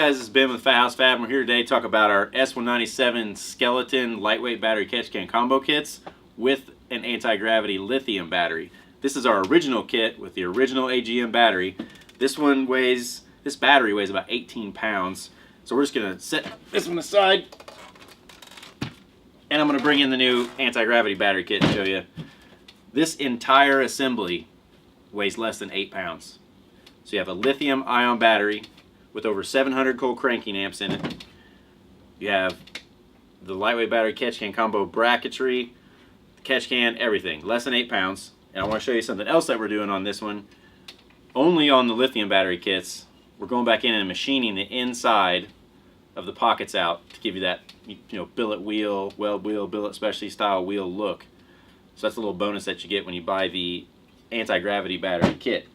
guys, it's Ben with Fathouse Fab, and we're here today to talk about our S197 skeleton lightweight battery catch can combo kits with an anti-gravity lithium battery. This is our original kit with the original AGM battery. This battery weighs about 18 pounds. So we're just gonna set this one aside, and I'm gonna bring in the new anti-gravity battery kit and show you. This entire assembly weighs less than 8 pounds. So you have a lithium ion battery with over 700 cold cranking amps in it. You have the lightweight battery catch can combo bracketry, catch can, everything. Less than 8 pounds. And I want to show you something else that we're doing on this one. Only on the lithium battery kits, we're going back in and machining the inside of the pockets out to give you that, billet wheel, weld wheel, billet specialty style wheel look. So that's a little bonus that you get when you buy the anti-gravity battery kit.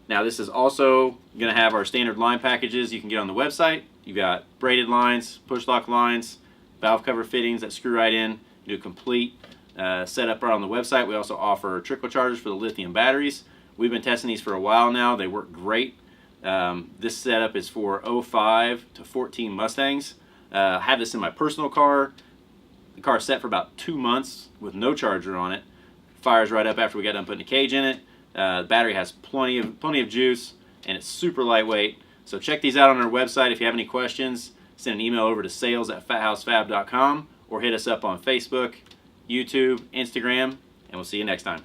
Now this is also going to have our standard line packages you can get on the website. You've got braided lines, push lock lines, valve cover fittings that screw right in. You do a complete setup right on the website. We also offer trickle chargers for the lithium batteries. We've been testing these for a while now. They work great. This setup is for 05 to 14 Mustangs. I have this in my personal car. The car's set for about 2 months with no charger on it. Fires right up after we got done putting a cage in it. The battery has plenty of juice, and it's super lightweight. So check these out on our website. If you have any questions, send an email over to sales@fathousefab.com or hit us up on Facebook, YouTube, Instagram, and we'll see you next time.